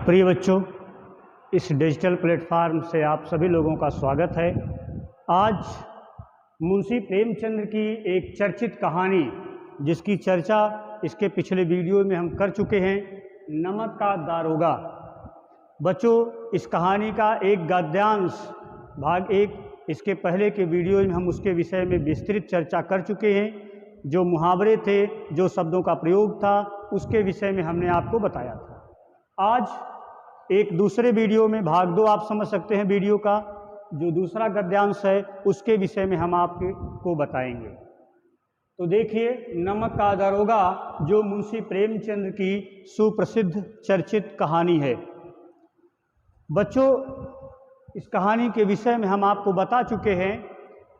प्रिय बच्चों, इस डिजिटल प्लेटफार्म से आप सभी लोगों का स्वागत है। आज मुंशी प्रेमचंद की एक चर्चित कहानी, जिसकी चर्चा इसके पिछले वीडियो में हम कर चुके हैं, नमक का दारोगा। बच्चों, इस कहानी का एक गद्यांश भाग 1 इसके पहले के वीडियो में हम उसके विषय में विस्तृत चर्चा कर चुके हैं। जो मुहावरे थे, जो शब्दों का प्रयोग था, उसके विषय में हमने आपको बताया था। आज एक दूसरे वीडियो में भाग 2 आप समझ सकते हैं वीडियो का, जो दूसरा गद्यांश है उसके विषय में हम आपको बताएंगे। तो देखिए, नमक का दारोगा जो मुंशी प्रेमचंद की सुप्रसिद्ध चर्चित कहानी है। बच्चों, इस कहानी के विषय में हम आपको बता चुके हैं।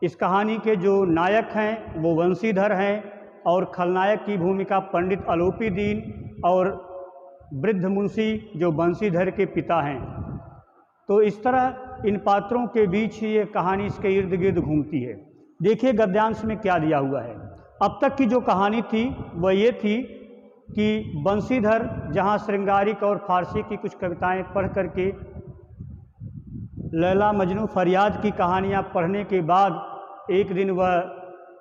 इस कहानी के जो नायक हैं वो वंशीधर हैं और खलनायक की भूमिका पंडित आलोपीदीन और वृद्ध मुंशी जो बंशीधर के पिता हैं। तो इस तरह इन पात्रों के बीच ही ये कहानी इसके इर्द गिर्द घूमती है। देखिए गद्यांश में क्या दिया हुआ है। अब तक की जो कहानी थी वह ये थी कि बंशीधर जहाँ श्रृंगारिक और फारसी की कुछ कविताएं पढ़ करके लैला मजनू फरियाद की कहानियाँ पढ़ने के बाद एक दिन वह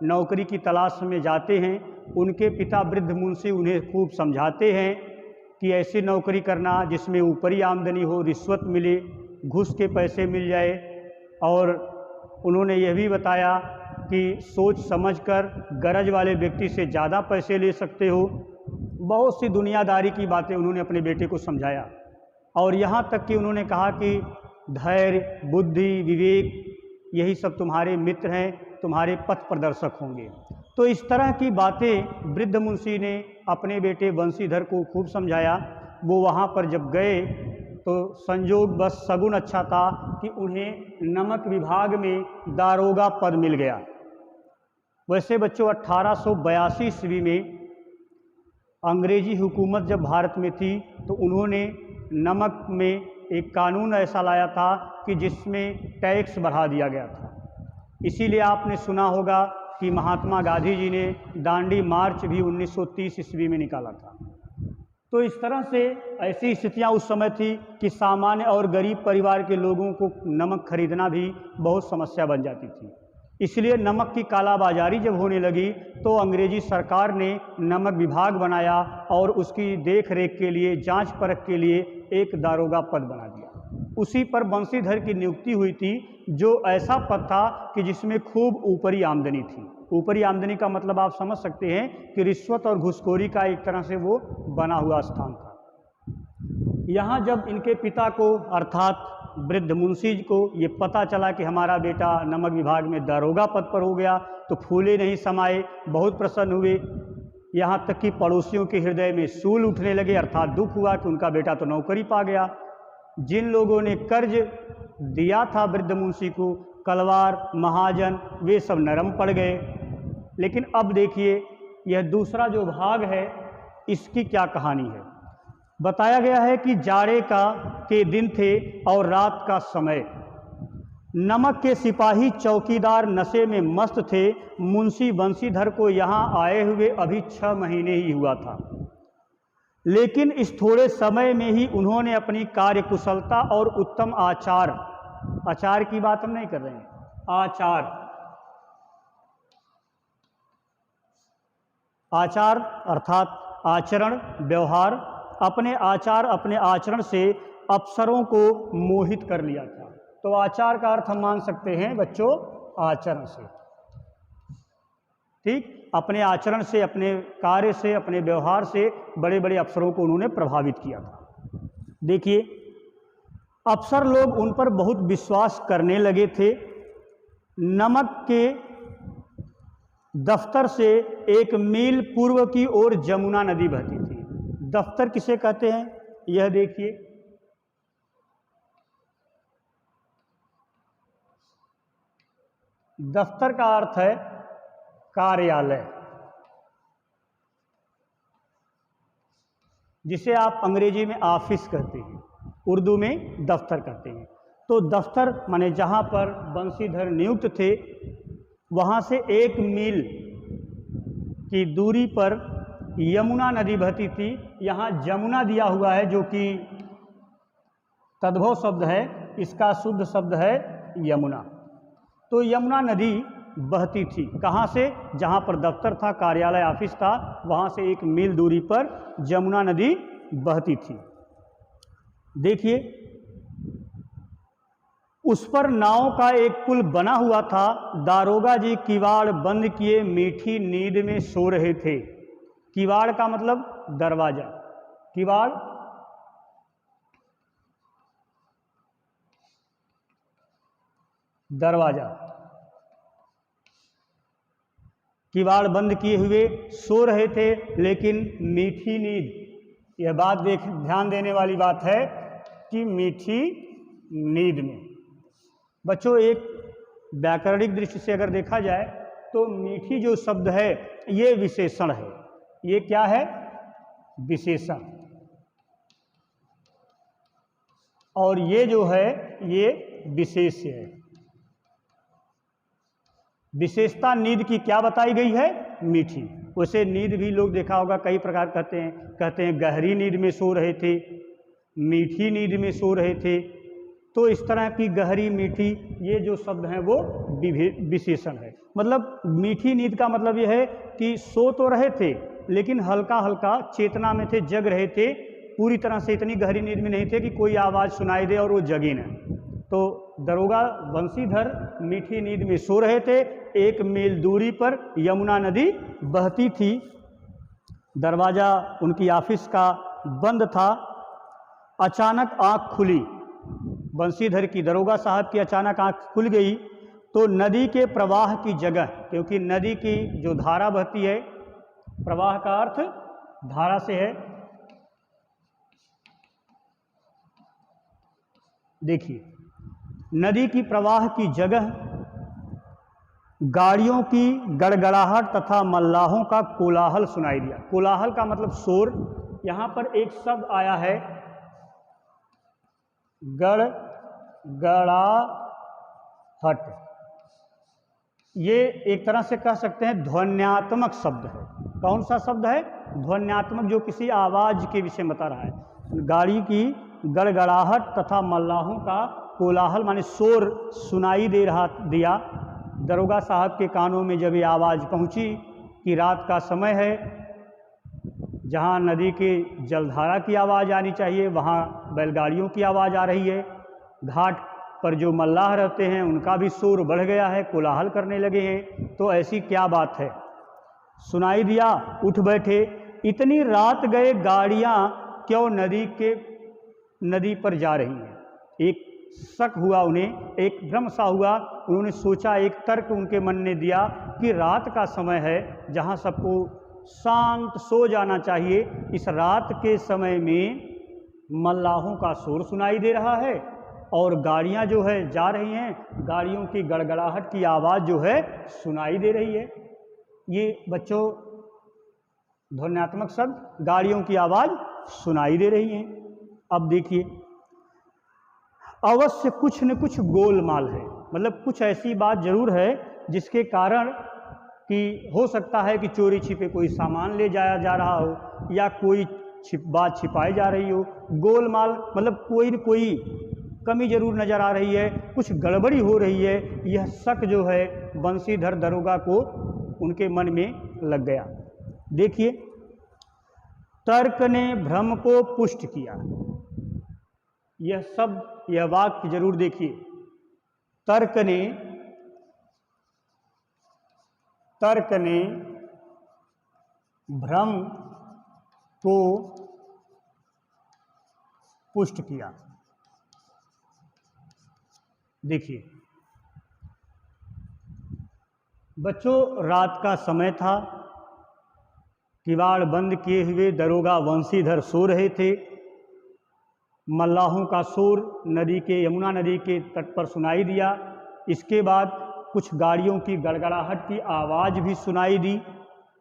नौकरी की तलाश में जाते हैं। उनके पिता वृद्ध मुंशी उन्हें खूब समझाते हैं कि ऐसी नौकरी करना जिसमें ऊपरी आमदनी हो, रिश्वत मिले, घूस के पैसे मिल जाए। और उन्होंने यह भी बताया कि सोच समझकर गरज वाले व्यक्ति से ज़्यादा पैसे ले सकते हो। बहुत सी दुनियादारी की बातें उन्होंने अपने बेटे को समझाया। और यहाँ तक कि उन्होंने कहा कि धैर्य, बुद्धि, विवेक यही सब तुम्हारे मित्र हैं, तुम्हारे पथ प्रदर्शक होंगे। तो इस तरह की बातें वृद्ध मुंशी ने अपने बेटे बंशीधर को खूब समझाया। वो वहाँ पर जब गए तो संयोग बस सगुन अच्छा था कि उन्हें नमक विभाग में दारोगा पद मिल गया। वैसे बच्चों, 1882 ईस्वी में अंग्रेजी हुकूमत जब भारत में थी तो उन्होंने नमक में एक कानून ऐसा लाया था कि जिसमें टैक्स बढ़ा दिया गया था। इसीलिए आपने सुना होगा कि महात्मा गांधी जी ने दांडी मार्च भी 1930 ईस्वी में निकाला था। तो इस तरह से ऐसी स्थितियां उस समय थी कि सामान्य और गरीब परिवार के लोगों को नमक खरीदना भी बहुत समस्या बन जाती थी। इसलिए नमक की कालाबाजारी जब होने लगी तो अंग्रेजी सरकार ने नमक विभाग बनाया और उसकी देख रेख के लिए, जांच परख के लिए एक दारोगा पद बना दिया। उसी पर बंशीधर की नियुक्ति हुई थी, जो ऐसा पद था कि जिसमें खूब ऊपरी आमदनी थी। ऊपरी आमदनी का मतलब आप समझ सकते हैं कि रिश्वत और घूसखोरी का एक तरह से वो बना हुआ स्थान था। यहाँ जब इनके पिता को अर्थात वृद्ध मुंशी को ये पता चला कि हमारा बेटा नमक विभाग में दारोगा पद पर हो गया, तो फूले नहीं समाये, बहुत प्रसन्न हुए। यहाँ तक कि पड़ोसियों के हृदय में सूल उठने लगे, अर्थात दुख हुआ कि उनका बेटा तो नौकरी पा गया। जिन लोगों ने कर्ज दिया था वृद्ध मुंशी को, कलवार, महाजन, वे सब नरम पड़ गए। लेकिन अब देखिए, यह दूसरा जो भाग है इसकी क्या कहानी है। बताया गया है कि जाड़े के दिन थे और रात का समय। नमक के सिपाही चौकीदार नशे में मस्त थे। मुंशी बंशीधर को यहाँ आए हुए अभी 6 महीने ही हुआ था, लेकिन इस थोड़े समय में ही उन्होंने अपनी कार्यकुशलता और उत्तम आचार की बात हम नहीं कर रहे हैं, आचार अर्थात आचरण, व्यवहार, अपने आचरण से अफसरों को मोहित कर लिया था। तो आचार का अर्थ हम मान सकते हैं बच्चों आचरण से, ठीक। अपने आचरण से, अपने कार्य से, अपने व्यवहार से बड़े बड़े अफसरों को उन्होंने प्रभावित किया था। देखिए, अफसर लोग उन पर बहुत विश्वास करने लगे थे। नमक के दफ्तर से 1 मील पूर्व की ओर जमुना नदी बहती थी। दफ्तर किसे कहते हैं, यह देखिए, दफ्तर का अर्थ है कार्यालय, जिसे आप अंग्रेजी में ऑफिस कहते हैं, उर्दू में दफ्तर कहते हैं। तो दफ्तर माने जहाँ पर बंशीधर नियुक्त थे, वहाँ से 1 मील की दूरी पर यमुना नदी बहती थी। यहाँ जमुना दिया हुआ है, जो कि तद्भव शब्द है, इसका शुद्ध शब्द है यमुना। तो यमुना नदी बहती थी कहाँ से? जहाँ पर दफ्तर था, कार्यालय, ऑफिस था, वहाँ से 1 मील दूरी पर यमुना नदी बहती थी। देखिए, उस पर नाव का एक पुल बना हुआ था। दारोगा जी किवाड़ बंद किए मीठी नींद में सो रहे थे। किवाड़ का मतलब दरवाजा, किवाड़ दरवाजा, किवाड़ बंद किए हुए सो रहे थे, लेकिन मीठी नींद, यह बात ध्यान देने वाली बात है कि मीठी नींद में। बच्चों, एक व्याकरणिक दृष्टि से अगर देखा जाए तो मीठी जो शब्द है ये विशेषण है। ये क्या है? विशेषण। और ये जो है ये विशेष्य है। विशेषता नींद की क्या बताई गई है? मीठी। वैसे नींद भी लोग देखा होगा कई प्रकार कहते हैं गहरी नींद में सो रहे थे, मीठी नींद में सो रहे थे। तो इस तरह की गहरी, मीठी, ये जो शब्द हैं वो विशेषण है। मतलब मीठी नींद का मतलब ये है कि सो तो रहे थे लेकिन हल्का हल्का चेतना में थे, जग रहे थे, पूरी तरह से इतनी गहरी नींद में नहीं थे कि कोई आवाज़ सुनाई दे और वो जगे न। तो दरोगा बंसीधर मीठी नींद में सो रहे थे। 1 मील दूरी पर यमुना नदी बहती थी। दरवाज़ा उनकी ऑफिस का बंद था। अचानक आँख खुली, बंसीधर की, दरोगा साहब की अचानक आँख खुल गई तो नदी के प्रवाह की जगह, क्योंकि नदी की जो धारा बहती है, प्रवाह का अर्थ धारा से है। देखिए, नदी की प्रवाह की जगह गाड़ियों की गड़गड़ाहट तथा मल्लाहों का कोलाहल सुनाई दिया। कोलाहल का मतलब शोर। यहाँ पर एक शब्द आया है गड़गड़ाहट। ये एक तरह से कह सकते हैं ध्वन्यात्मक शब्द है। कौन सा शब्द है? ध्वन्यात्मक, जो किसी आवाज़ के विषय बता रहा है। गाड़ी की गड़गड़ाहट तथा मल्लाहों का कोलाहल माने शोर सुनाई दिया। दरोगा साहब के कानों में जब ये आवाज़ पहुंची कि रात का समय है, जहां नदी के जलधारा की आवाज़ आनी चाहिए वहां बैलगाड़ियों की आवाज़ आ रही है। घाट पर जो मल्लाह रहते हैं उनका भी शोर बढ़ गया है, कोलाहल करने लगे हैं। तो ऐसी क्या बात है? सुनाई दिया, उठ बैठे। इतनी रात गए गाड़ियां क्यों नदी पर जा रही हैं? एक शक हुआ उन्हें, एक भ्रम सा हुआ। उन्होंने सोचा, एक तर्क उनके मन ने दिया कि रात का समय है, जहां सबको शांत सो जाना चाहिए, इस रात के समय में मल्लाहों का शोर सुनाई दे रहा है और गाड़ियां जो है जा रही हैं, गाड़ियों की गड़गड़ाहट की आवाज़ जो है सुनाई दे रही है। ये बच्चों ध्वन्यात्मक शब्द, गाड़ियों की आवाज़ सुनाई दे रही है। अब देखिए, अवश्य कुछ न कुछ गोलमाल है, मतलब कुछ ऐसी बात जरूर है जिसके कारण कि हो सकता है कि चोरी छिपे कोई सामान ले जाया जा रहा हो या कोई बात छिपाई जा रही हो। गोलमाल मतलब कोई न कोई कमी जरूर नज़र आ रही है, कुछ गड़बड़ी हो रही है। यह शक जो है बंसीधर दरोगा को उनके मन में लग गया। देखिए, तर्क ने भ्रम को पुष्ट किया। यह वाक्य जरूर देखिए। तर्क ने भ्रम को पुष्ट किया। देखिए बच्चों, रात का समय था, किवाड़ बंद किए हुए दरोगा बंसीधर सो रहे थे। मल्लाहों का शोर यमुना नदी के तट पर सुनाई दिया। इसके बाद कुछ गाड़ियों की गड़गड़ाहट की आवाज़ भी सुनाई दी।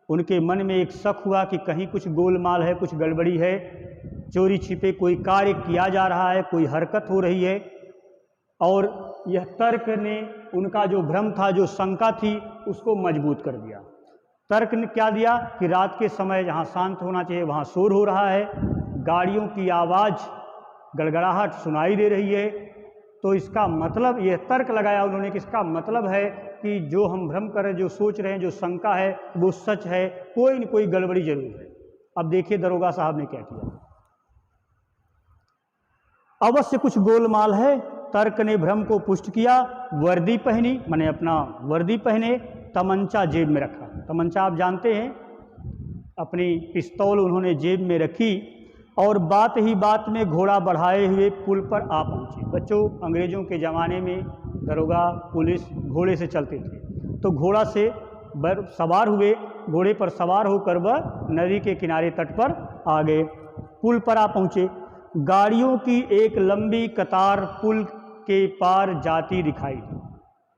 उनके मन में एक शक हुआ कि कहीं कुछ गोलमाल है, कुछ गड़बड़ी है, चोरी छिपे कोई कार्य किया जा रहा है, कोई हरकत हो रही है। और यह तर्क ने उनका जो भ्रम था, जो शंका थी, उसको मजबूत कर दिया। तर्क ने क्या दिया कि रात के समय जहाँ शांत होना चाहिए वहाँ शोर हो रहा है, गाड़ियों की आवाज़ गड़गड़ाहट सुनाई दे रही है। तो इसका मतलब, यह तर्क लगाया उन्होंने कि इसका मतलब है कि जो हम भ्रम कर रहे हैं, जो सोच रहे हैं, जो शंका है, वो सच है, कोई न कोई गड़बड़ी जरूर है। अब देखिए दरोगा साहब ने क्या किया। अवश्य कुछ गोलमाल है। तर्क ने भ्रम को पुष्ट किया। वर्दी पहनी, माने अपना वर्दी पहने, तमंचा जेब में रखा। तमंचा आप जानते हैं, अपनी पिस्तौल उन्होंने जेब में रखी और बात ही बात में घोड़ा बढ़ाए हुए पुल पर आ पहुँचे। बच्चों, अंग्रेज़ों के ज़माने में दरोगा पुलिस घोड़े से चलते थे, तो घोड़ा से सवार हुए, घोड़े पर सवार होकर वह नदी के किनारे तट पर आ गए। पुल पर आ पहुँचे। गाड़ियों की एक लंबी कतार पुल के पार जाती दिखाई दी।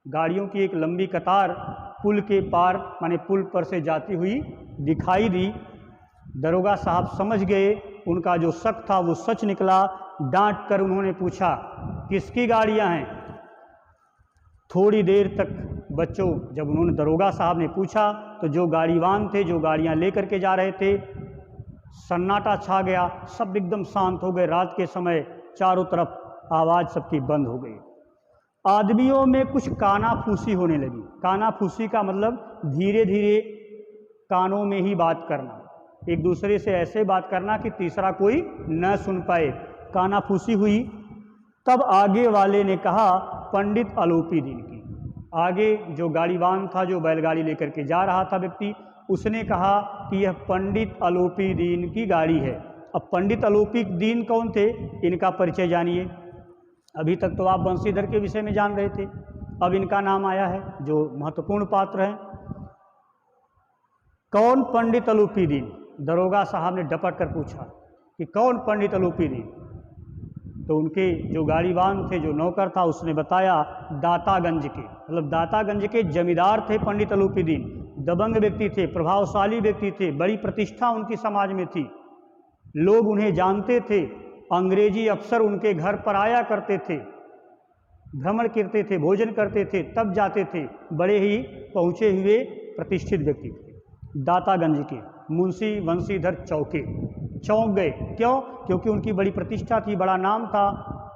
गाड़ियों की एक लंबी कतार पुल के पार, माने पुल पर से जाती हुई दिखाई दी। दरोगा साहब समझ गए, उनका जो शक था वो सच निकला। डांट कर उन्होंने पूछा, किसकी गाड़ियां हैं? थोड़ी देर तक बच्चों, जब उन्होंने दरोगा साहब ने पूछा तो जो गाड़ीवान थे, जो गाड़ियां लेकर के जा रहे थे, सन्नाटा छा गया। सब एकदम शांत हो गए। रात के समय चारों तरफ आवाज़ सबकी बंद हो गई। आदमियों में कुछ कानाफूसी होने लगी। कानाफूसी का मतलब धीरे धीरे कानों में ही बात करना, एक दूसरे से ऐसे बात करना कि तीसरा कोई न सुन पाए। कानाफूसी हुई। तब आगे वाले ने कहा, पंडित आलोपी दीन की। आगे जो गाड़ीवान था, जो बैलगाड़ी लेकर के जा रहा था व्यक्ति, उसने कहा कि यह पंडित आलोपी दीन की गाड़ी है। अब पंडित आलोपी दीन कौन थे, इनका परिचय जानिए। अभी तक तो आप बंशीधर के विषय में जान रहे थे, अब इनका नाम आया है, जो महत्वपूर्ण पात्र हैं। कौन पंडित आलोपी दीन? दरोगा साहब ने डपट कर पूछा कि कौन पंडित आलोपी दीन? तो उनके जो गाड़ीवान थे, जो नौकर था, उसने बताया दातागंज के, मतलब दातागंज के जमींदार थे पंडित आलोपी दीन। दबंग व्यक्ति थे, प्रभावशाली व्यक्ति थे, बड़ी प्रतिष्ठा उनकी समाज में थी, लोग उन्हें जानते थे। अंग्रेजी अफसर उनके घर पर आया करते थे, भ्रमण करते थे, भोजन करते थे, तब जाते थे। बड़े ही पहुँचे हुए प्रतिष्ठित व्यक्ति थे। दातागंज के मुंशी वंशीधर चौंक गए। क्यों? क्योंकि उनकी बड़ी प्रतिष्ठा थी, बड़ा नाम था,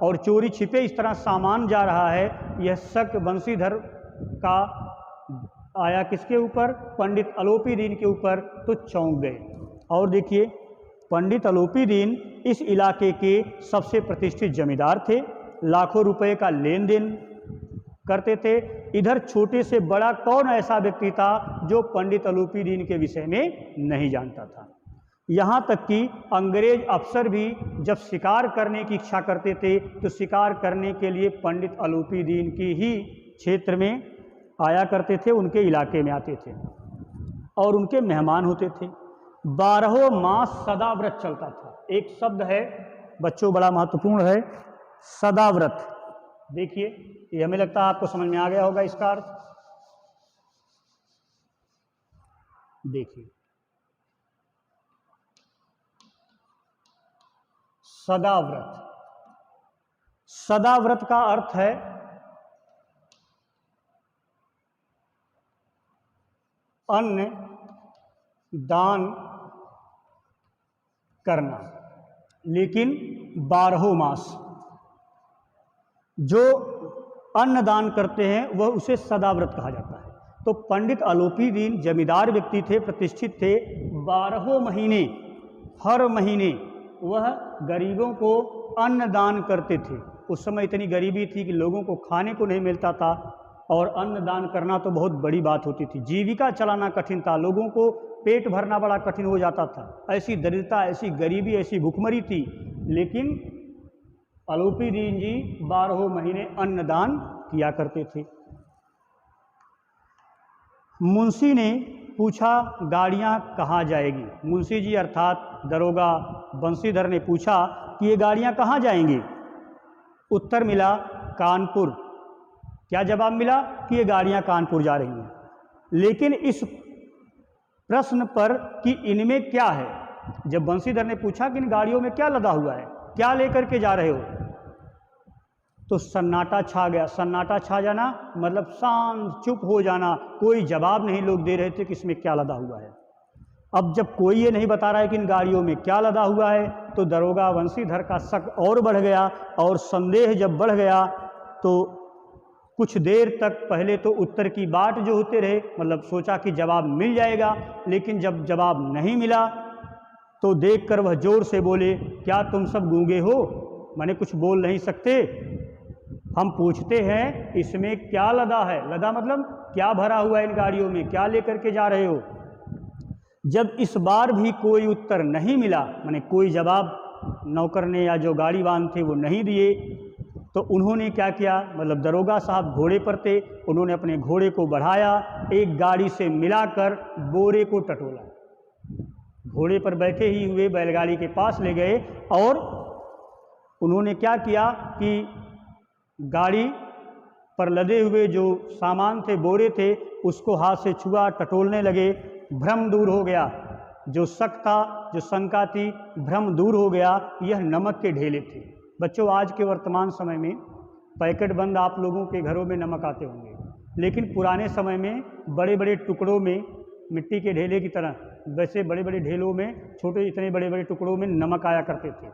और चोरी छिपे इस तरह सामान जा रहा है, यह शक वंशीधर का आया किसके ऊपर? पंडित आलोपी दीन के ऊपर। तो चौंक गए। और देखिए, पंडित आलोपी दीन इस इलाके के सबसे प्रतिष्ठित जमींदार थे, लाखों रुपए का लेन देन करते थे। इधर छोटे से बड़ा कौन ऐसा व्यक्ति था जो पंडित आलोपी दीन के विषय में नहीं जानता था? यहाँ तक कि अंग्रेज अफसर भी जब शिकार करने की इच्छा करते थे तो शिकार करने के लिए पंडित आलोपी दीन की ही क्षेत्र में आया करते थे, उनके इलाके में आते थे और उनके मेहमान होते थे। 12 मास सदाव्रत चलता था। एक शब्द है बच्चों, बड़ा महत्वपूर्ण है, सदाव्रत। देखिए, ये हमें लगता है आपको समझ में आ गया होगा इसका अर्थ। देखिए, सदाव्रत, सदाव्रत का अर्थ है अन्न दान करना, लेकिन 12 मास। जो अन्न दान करते हैं वह उसे सदाव्रत कहा जाता है। तो पंडित आलोपी दीन जमींदार व्यक्ति थे, प्रतिष्ठित थे। 12 महीने, हर महीने वह गरीबों को अन्न दान करते थे। उस समय इतनी गरीबी थी कि लोगों को खाने को नहीं मिलता था, और अन्न दान करना तो बहुत बड़ी बात होती थी। जीविका चलाना कठिन था, लोगों को पेट भरना बड़ा कठिन हो जाता था। ऐसी दरिद्रता, ऐसी गरीबी, ऐसी भुखमरी थी। लेकिन आलोपी दीन जी 12 महीने अन्न दान किया करते थे। मुंशी ने पूछा, गाड़ियां कहाँ जाएगी? मुंशी जी अर्थात दरोगा बंशीधर ने पूछा कि ये गाड़ियां कहाँ जाएंगी? उत्तर मिला, कानपुर। क्या जवाब मिला? कि ये गाड़ियां कानपुर जा रही हैं। लेकिन इस प्रश्न पर कि इनमें क्या है, जब बंशीधर ने पूछा कि इन गाड़ियों में क्या लदा हुआ है, क्या लेकर के जा रहे हो, तो सन्नाटा छा गया। सन्नाटा छा जाना मतलब शांत, चुप हो जाना, कोई जवाब नहीं लोग दे रहे थे कि इसमें क्या लदा हुआ है। अब जब कोई ये नहीं बता रहा है कि इन गाड़ियों में क्या लदा हुआ है, तो दरोगा वंशीधर का शक और बढ़ गया, और संदेह जब बढ़ गया तो कुछ देर तक पहले तो उत्तर की बाट जो होते रहे, मतलब सोचा कि जवाब मिल जाएगा, लेकिन जब जवाब नहीं मिला तो देखकर वह जोर से बोले, क्या तुम सब गूंगे हो? माने कुछ बोल नहीं सकते? हम पूछते हैं इसमें क्या लदा है? लदा मतलब क्या भरा हुआ है इन गाड़ियों में, क्या लेकर के जा रहे हो? जब इस बार भी कोई उत्तर नहीं मिला, माने कोई जवाब नौकर ने या जो गाड़ीवान थे वो नहीं दिए, तो उन्होंने क्या किया, मतलब दरोगा साहब घोड़े पर थे, उन्होंने अपने घोड़े को बढ़ाया, एक गाड़ी से मिलाकर बोरे को टटोला, घोड़े पर बैठे ही हुए बैलगाड़ी के पास ले गए, और उन्होंने क्या किया कि गाड़ी पर लदे हुए जो सामान थे, बोरे थे, उसको हाथ से छुआ, टटोलने लगे। भ्रम दूर हो गया, जो शक था, जो शंका थी, भ्रम दूर हो गया। यह नमक के ढेले थे। बच्चों, आज के वर्तमान समय में पैकेट बंद आप लोगों के घरों में नमक आते होंगे, लेकिन पुराने समय में बड़े बड़े टुकड़ों में, मिट्टी के ढेले की तरह, वैसे बड़े बड़े ढेलों में, छोटे इतने बड़े बड़े टुकड़ों में नमक आया करते थे।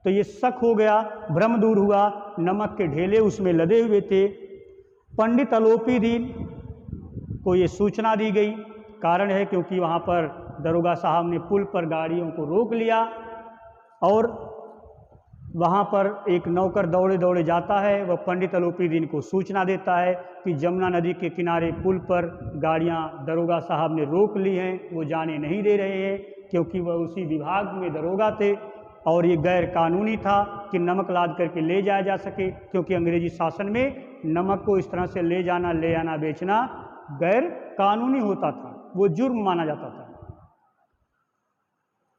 तो ये शक हो गया, भ्रम दूर हुआ, नमक के ढेले उसमें लदे हुए थे। पंडित अलोपी दीन को ये सूचना दी गई। कारण है क्योंकि वहाँ पर दरोगा साहब ने पुल पर गाड़ियों को रोक लिया, और वहाँ पर एक नौकर दौड़े दौड़े जाता है, वह पंडित अलोपी दीन को सूचना देता है कि जमुना नदी के किनारे पुल पर गाड़ियाँ दरोगा साहब ने रोक ली हैं, वो जाने नहीं दे रहे हैं, क्योंकि वह उसी विभाग में दरोगा थे, और ये गैर कानूनी था कि नमक लाद करके ले जाया जा सके, क्योंकि अंग्रेजी शासन में नमक को इस तरह से ले जाना, ले आना, बेचना गैर कानूनी होता था, वो जुर्म माना जाता था।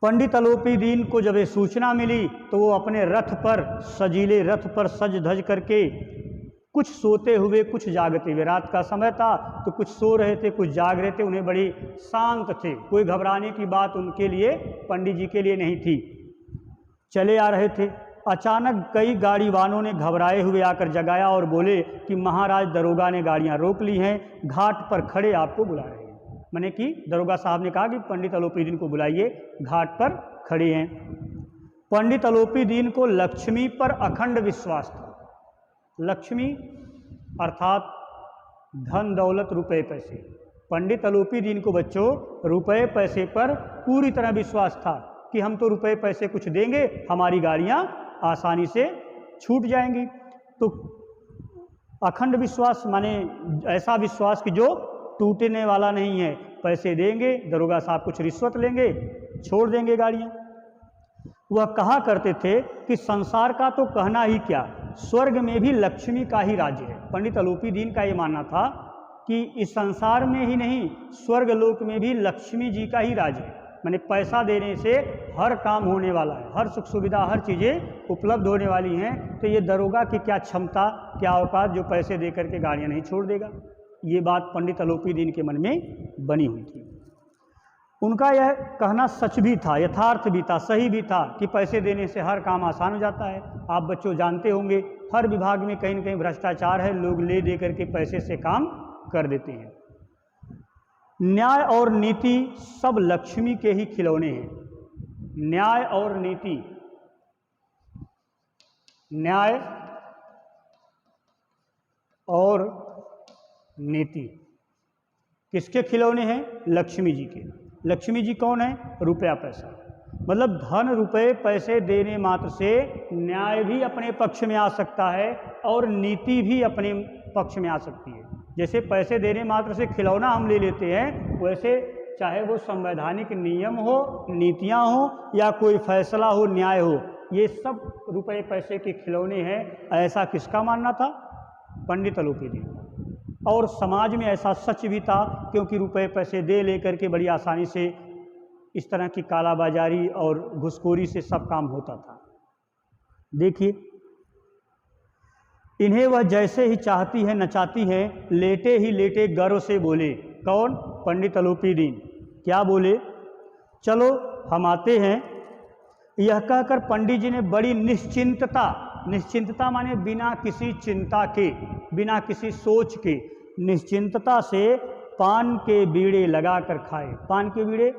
पंडित अलोपी दीन को जब ये सूचना मिली तो वो अपने रथ पर, सजीले रथ पर सज धज करके, कुछ सोते हुए कुछ जागते हुए, रात का समय था तो कुछ सो रहे थे, कुछ जाग रहे थे, उन्हें बड़ी शांत थे, कोई घबराने की बात उनके लिए, पंडित जी के लिए नहीं थी। चले आ रहे थे, अचानक कई गाड़ी वालों ने घबराए हुए आकर जगाया और बोले कि महाराज दरोगा ने गाड़ियां रोक ली हैं, घाट पर खड़े आपको बुला रहे हैं। मैंने कि दरोगा साहब ने कहा कि पंडित अलोपी दीन को बुलाइए, घाट पर खड़े हैं। पंडित अलोपी दीन को लक्ष्मी पर अखंड विश्वास था। लक्ष्मी अर्थात धन दौलत रुपए पैसे। पंडित अलोपी दीन को बच्चों रुपए पैसे पर पूरी तरह विश्वास था कि हम तो रुपए पैसे कुछ देंगे, हमारी गाड़ियां आसानी से छूट जाएंगी। तो अखंड विश्वास माने ऐसा विश्वास कि जो टूटने वाला नहीं है, पैसे देंगे, दरोगा साहब कुछ रिश्वत लेंगे, छोड़ देंगे गाड़ियां। वह कहा करते थे कि संसार का तो कहना ही क्या, स्वर्ग में भी लक्ष्मी का ही राज्य है। पंडित अलोपी दीन का ये मानना था कि इस संसार में ही नहीं, स्वर्ग लोक में भी लक्ष्मी जी का ही राज्य है। मैंने पैसा देने से हर काम होने वाला है, हर सुख सुविधा, हर चीज़ें उपलब्ध होने वाली हैं। तो ये दरोगा की क्या क्षमता, क्या औकात जो पैसे दे करके गाड़ियाँ नहीं छोड़ देगा। ये बात पंडित अलोपी दीन के मन में बनी हुई थी। उनका यह कहना सच भी था, यथार्थ भी था, सही भी था कि पैसे देने से हर काम आसान हो जाता है। आप बच्चों जानते होंगे हर विभाग में कहीं न कहीं भ्रष्टाचार है, लोग ले दे करके पैसे से काम कर देते हैं। न्याय और नीति सब लक्ष्मी के ही खिलौने हैं। न्याय और नीति, न्याय और नीति किसके खिलौने हैं? लक्ष्मी जी के। लक्ष्मी जी कौन है? रुपया पैसा। मतलब धन रुपए पैसे देने मात्र से न्याय भी अपने पक्ष में आ सकता है और नीति भी अपने पक्ष में आ सकती है। जैसे पैसे देने मात्र से खिलौना हम ले लेते हैं, वैसे चाहे वो संवैधानिक नियम हो, नीतियां हो, या कोई फैसला हो, न्याय हो, ये सब रुपए पैसे के खिलौने हैं। ऐसा किसका मानना था? पंडित अलोपी दीन का। और समाज में ऐसा सच भी था, क्योंकि रुपए पैसे दे लेकर के बड़ी आसानी से इस तरह की कालाबाजारी और घुसखोरी से सब काम होता था। देखिए, इन्हें वह जैसे ही चाहती है नचाती है, लेटे ही लेटे गर्व से बोले। कौन? पंडित अलोपी दीन। क्या बोले? चलो हम आते हैं। यह कहकर पंडित जी ने बड़ी निश्चिंतता, निश्चिंतता माने बिना किसी चिंता के, बिना किसी सोच के, निश्चिंतता से पान के बीड़े लगाकर खाए। पान के बीड़े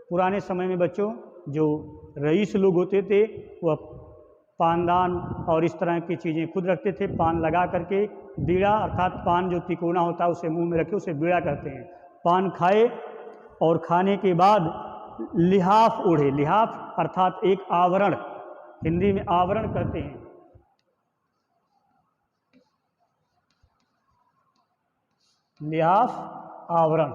पुराने समय में बच्चों जो रईस लोग होते थे वह पानदान और इस तरह की चीज़ें खुद रखते थे। पान लगा करके बीड़ा अर्थात पान जो तिकोना होता है उसे मुंह में रखे उसे बीड़ा कहते हैं। पान खाए और खाने के बाद लिहाफ ओढ़े। लिहाफ अर्थात एक आवरण, हिंदी में आवरण कहते हैं। लिहाफ आवरण,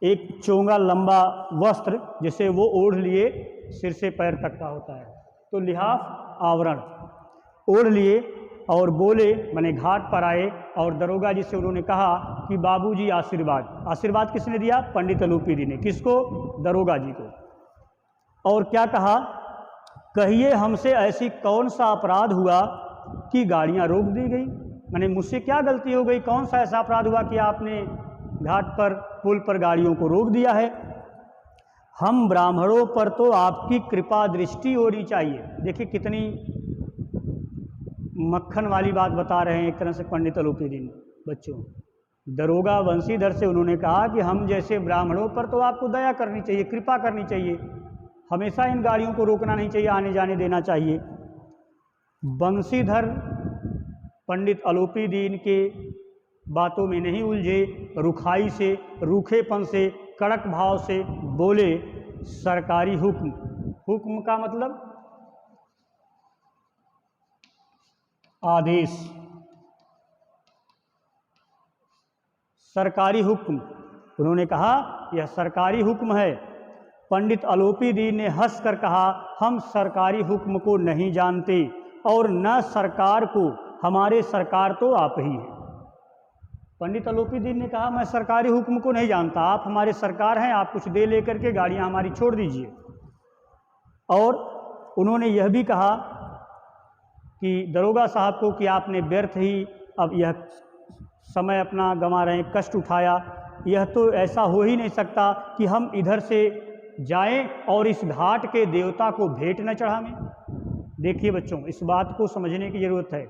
एक चोंगा लंबा वस्त्र जिसे वो ओढ़ लिए, सिर से पैर तक का होता है, तो लिहाफ आवरण ओढ़ लिए और बोले, माने घाट पर आए और दरोगा जी से उन्होंने कहा कि बाबूजी आशीर्वाद। आशीर्वाद किसने दिया? पंडित अलूपीदी ने। किसको? दरोगा जी को। और क्या कहा? कहिए हमसे ऐसी कौन सा अपराध हुआ कि गाड़ियां रोक दी गई? माने मुझसे क्या गलती हो गई? कौन सा ऐसा अपराध हुआ कि आपने घाट पर, पुल पर गाड़ियों को रोक दिया है? हम ब्राह्मणों पर तो आपकी कृपा दृष्टि होनी चाहिए। देखिए कितनी मक्खन वाली बात बता रहे हैं एक तरह से पंडित अलूपीदी बच्चों। दरोगा वंशीधर से उन्होंने कहा कि हम जैसे ब्राह्मणों पर तो आपको दया करनी चाहिए, कृपा करनी चाहिए, हमेशा इन गाड़ियों को रोकना नहीं चाहिए, आने जाने देना चाहिए। वंशीधर पंडित अलूपीदी के बातों में नहीं उलझे, रुखाई से, रूखेपन से, कड़क भाव से बोले, सरकारी हुक्म। हुक्म का मतलब आदेश, सरकारी हुक्म। उन्होंने कहा यह सरकारी हुक्म है। पंडित अलूपीदी ने हंस कर कहा, हम सरकारी हुक्म को नहीं जानते और न सरकार को, हमारे सरकार तो आप ही हैं। पंडित अलूपीदी ने कहा मैं सरकारी हुक्म को नहीं जानता, आप हमारे सरकार हैं, आप कुछ दे लेकर के गाड़ियां हमारी छोड़ दीजिए। और उन्होंने यह भी कहा कि दरोगा साहब को कि आपने व्यर्थ ही अब यह समय अपना गंवा रहे हैं, कष्ट उठाया। यह तो ऐसा हो ही नहीं सकता कि हम इधर से जाएं और इस घाट के देवता को भेंट न चढ़ावें। देखिए बच्चों, इस बात को समझने की ज़रूरत है।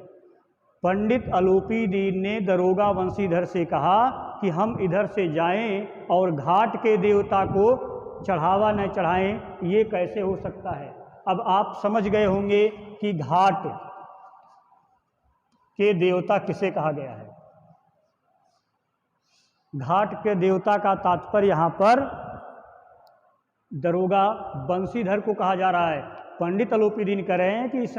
पंडित अलूपीदी ने दरोगा वंशीधर से कहा कि हम इधर से जाएं और घाट के देवता को चढ़ावा न चढ़ाएं, ये कैसे हो सकता है? अब आप समझ गए होंगे कि घाट के देवता किसे कहा गया है। घाट के देवता का तात्पर्य यहाँ पर दरोगा वंशीधर को कहा जा रहा है। पंडित अलूपीदी कह रहे हैं कि इस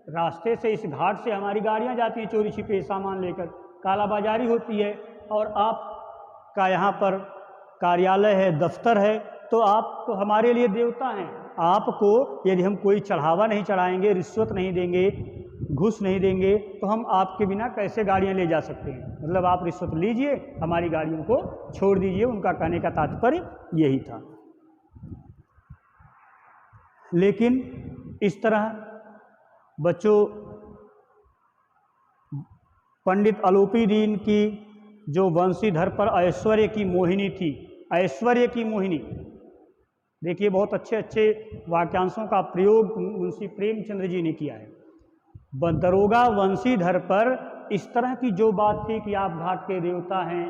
रास्ते से, इस घाट से हमारी गाड़ियां जाती हैं चोरी छिपे सामान लेकर, कालाबाजारी होती है, और आपका यहाँ पर कार्यालय है, दफ्तर है, तो आप तो हमारे लिए देवता हैं। आपको यदि हम कोई चढ़ावा नहीं चढ़ाएंगे, रिश्वत नहीं देंगे, घूस नहीं देंगे, तो हम आपके बिना कैसे गाड़ियां ले जा सकते हैं? मतलब आप रिश्वत लीजिए, हमारी गाड़ियों को छोड़ दीजिए। उनका कहने का तात्पर्य यही था। लेकिन इस तरह बच्चों, पंडित अलूपीदी की जो वंशीधर पर ऐश्वर्य की मोहिनी थी, ऐश्वर्य की मोहिनी, देखिए बहुत अच्छे अच्छे वाक्यांशों का प्रयोग मुंशी प्रेमचंद्र जी ने किया है। दरोगा वंशीधर पर इस तरह की जो बात थी कि आप घाट के देवता हैं,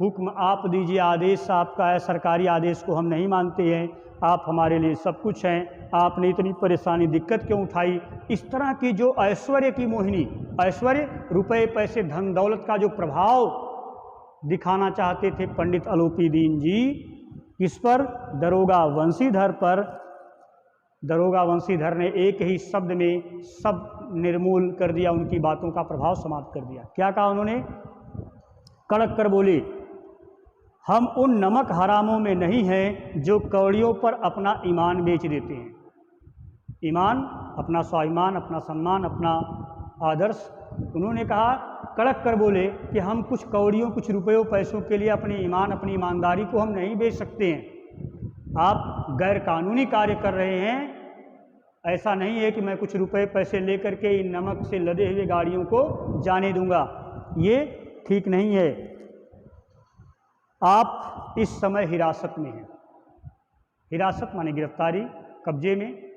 हुक्म आप दीजिए, आदेश आपका है, सरकारी आदेश को हम नहीं मानते हैं, आप हमारे लिए सब कुछ हैं, आपने इतनी परेशानी दिक्कत क्यों उठाई, इस तरह की जो ऐश्वर्य की मोहिनी, ऐश्वर्य रुपए पैसे धन दौलत का जो प्रभाव दिखाना चाहते थे पंडित अलूपीदी जी, किस पर? दरोगा वंशीधर पर। दरोगा वंशीधर ने एक ही शब्द में सब निर्मूल कर दिया, उनकी बातों का प्रभाव समाप्त कर दिया। क्या कहा उन्होंने? कड़क कर बोले, हम उन नमक हरामों में नहीं हैं जो कौड़ियों पर अपना ईमान बेच देते हैं। ईमान, अपना स्वाभिमान, अपना सम्मान, अपना आदर्श। उन्होंने कहा, कड़क कर बोले कि हम कुछ कौड़ियों, कुछ रुपयों पैसों के लिए अपने ईमान, अपनी ईमानदारी को हम नहीं बेच सकते हैं। आप गैर कानूनी कार्य कर रहे हैं। ऐसा नहीं है कि मैं कुछ रुपए पैसे लेकर के इन नमक से लदे हुए गाड़ियों को जाने दूंगा, ये ठीक नहीं है। आप इस समय हिरासत में हैं। हिरासत माने गिरफ्तारी, कब्जे में।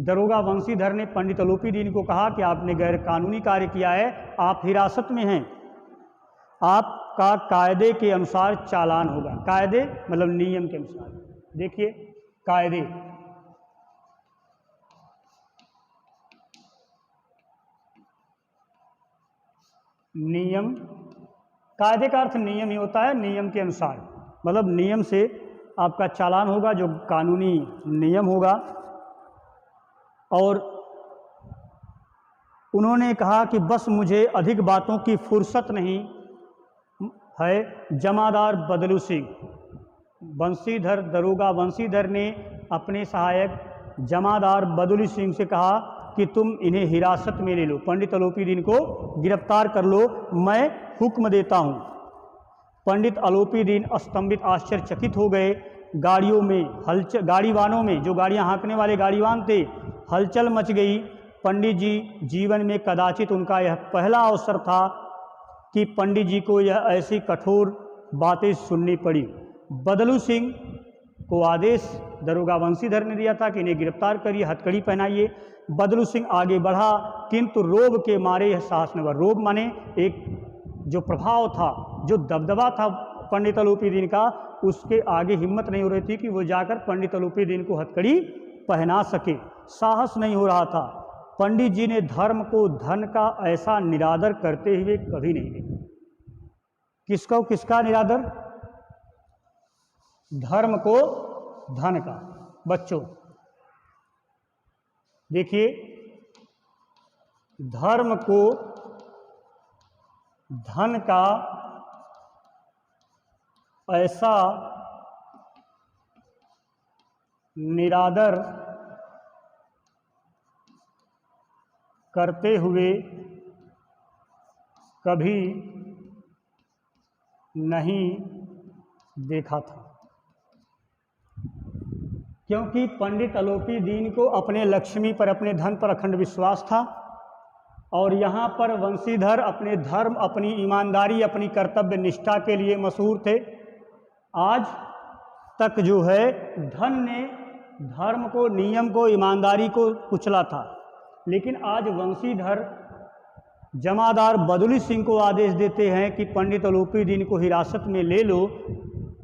दरोगा वंशीधर ने पंडित अलूपीदी को कहा कि आपने गैर कानूनी कार्य किया है, आप हिरासत में हैं, आपका कायदे के अनुसार चालान होगा। कायदे मतलब नियम के अनुसार। देखिए, कायदे। नियम, कायदे का अर्थ नियम ही होता है, नियम के अनुसार, मतलब नियम से आपका चालान होगा, जो कानूनी नियम होगा। और उन्होंने कहा कि बस मुझे अधिक बातों की फुर्सत नहीं है। जमादार बदलू सिंह, बंशीधर, दरोगा बंशीधर ने अपने सहायक जमादार बदलू सिंह से कहा कि तुम इन्हें हिरासत में ले लो, पंडित अलोपीदीन को गिरफ्तार कर लो, मैं हुक्म देता हूँ। पंडित अलोपीदीन स्तंभित आश्चर्यचकित हो गए। गाड़ियों में हलचल, गाड़ीवानों में, जो गाड़ियाँ हाँकने वाले गाड़ीवान थे, हलचल मच गई। पंडित जी जीवन में कदाचित उनका यह पहला अवसर था कि पंडित जी को यह ऐसी कठोर बातें सुननी पड़ी। बदलू सिंह को आदेश दरोगा बंशीधर ने दिया था कि इन्हें गिरफ्तार करिए, हथकड़ी पहनाइए। बदलू सिंह आगे बढ़ा, किंतु रोब के मारे यह साहस न हुआ। रोब माने एक जो प्रभाव था, जो दबदबा था पंडित अलोपीदीन का, उसके आगे हिम्मत नहीं हो रही थी कि वो जाकर पंडित अलोपीदीन को हथकड़ी पहना सके, साहस नहीं हो रहा था। पंडित जी ने धर्म को धन का ऐसा निरादर करते हुए कभी नहीं देखा। किसका निरादर? धर्म को धन का। बच्चों देखिए, धर्म को धन का ऐसा निरादर करते हुए कभी नहीं देखा था, क्योंकि पंडित अलोपीदीन को अपने लक्ष्मी पर, अपने धन पर अखंड विश्वास था। और यहाँ पर वंशीधर अपने धर्म, अपनी ईमानदारी, अपनी कर्तव्य निष्ठा के लिए मशहूर थे। आज तक जो है धन ने धर्म को, नियम को, ईमानदारी को कुचला था, लेकिन आज वंशीधर जमादार बदलू सिंह को आदेश देते हैं कि पंडित अलोपीदीन को हिरासत में ले लो।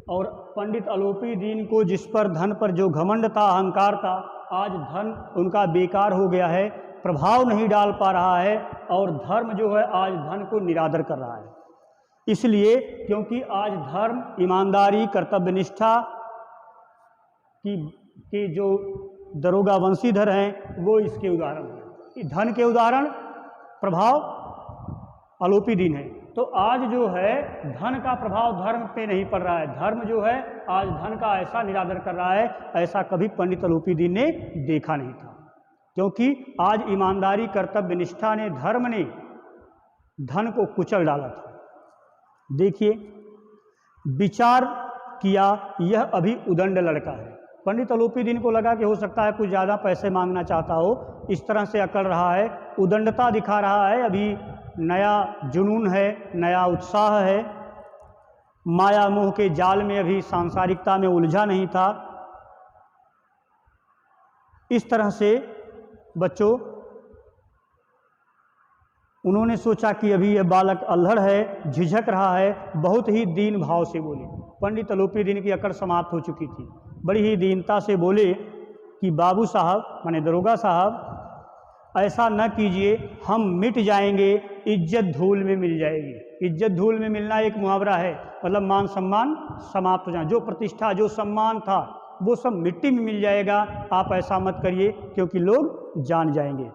और पंडित अलोपीदीन को, जिस पर धन पर जो घमंड था, अहंकार था, आज धन उनका बेकार हो गया है, प्रभाव नहीं डाल पा रहा है, और धर्म जो है आज धन को निरादर कर रहा है। इसलिए क्योंकि आज धर्म, ईमानदारी, कर्तव्यनिष्ठा की जो दरोगा वंशीधर हैं वो इसके उदाहरण हैं। धन के उदाहरण प्रभाव अलोपीदीन है। तो आज जो है धन का प्रभाव धर्म पे नहीं पड़ रहा है, धर्म जो है आज धन का ऐसा निरादर कर रहा है, ऐसा कभी पंडित अलोपीदीन ने देखा नहीं था। क्योंकि आज ईमानदारी, कर्तव्य निष्ठा ने, धर्म ने धन को कुचल डाला था। देखिए, विचार किया, यह अभी उदंड लड़का है। पंडित अलोपीदीन को लगा कि हो सकता है कुछ ज़्यादा पैसे मांगना चाहता हो, इस तरह से अकड़ रहा है, उदंडता दिखा रहा है, अभी नया जुनून है, नया उत्साह है, माया मोह के जाल में अभी सांसारिकता में उलझा नहीं था। इस तरह से बच्चों उन्होंने सोचा कि अभी यह बालक अल्हड़ है, झिझक रहा है, बहुत ही दीन भाव से बोले। पंडित अलोपीदीन की अकड़ समाप्त हो चुकी थी, बड़ी ही दीनता से बोले कि बाबू साहब, माने दरोगा साहब, ऐसा न कीजिए, हम मिट जाएंगे, इज्जत धूल में मिल जाएगी। इज्जत धूल में मिलना एक मुहावरा है, मतलब मान सम्मान समाप्त हो जाए, जो प्रतिष्ठा, जो सम्मान था वो सब मिट्टी में मिल जाएगा। आप ऐसा मत करिए क्योंकि लोग जान जाएंगे।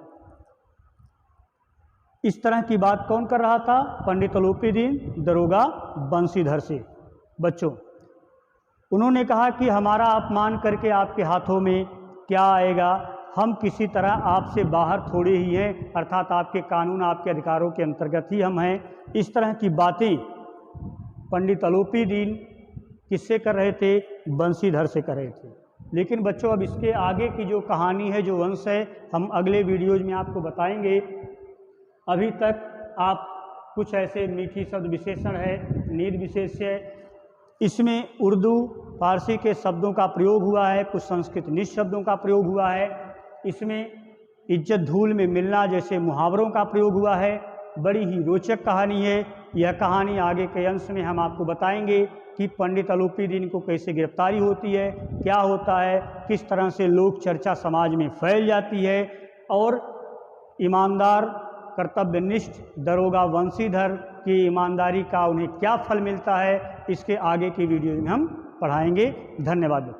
इस तरह की बात कौन कर रहा था? पंडित अलोपीदीन दरोगा बंशीधर से। बच्चों उन्होंने कहा कि हमारा अपमान करके आपके हाथों में क्या आएगा, हम किसी तरह आपसे बाहर थोड़े ही हैं, अर्थात आपके कानून, आपके अधिकारों के अंतर्गत ही हम हैं। इस तरह की बातें पंडित अलोपीदीन किससे कर रहे थे? बंशीधर से कर रहे थे। लेकिन बच्चों अब इसके आगे की जो कहानी है, जो वंश है, हम अगले वीडियोज में आपको बताएंगे। अभी तक आप कुछ ऐसे मीठी शब्द विशेषण है, नीड विशेष्य, इसमें उर्दू फारसी के शब्दों का प्रयोग हुआ है, कुछ संस्कृत निज शब्दों का प्रयोग हुआ है, इसमें इज्जत धूल में मिलना जैसे मुहावरों का प्रयोग हुआ है। बड़ी ही रोचक कहानी है। यह कहानी आगे के अंश में हम आपको बताएंगे कि पंडित अलूपीदीन को कैसे गिरफ्तारी होती है, क्या होता है, किस तरह से लोक चर्चा समाज में फैल जाती है, और ईमानदार कर्तव्यनिष्ठ दरोगा वंशीधर की ईमानदारी का उन्हें क्या फल मिलता है, इसके आगे की वीडियो में हम पढ़ाएंगे। धन्यवाद बच्चों।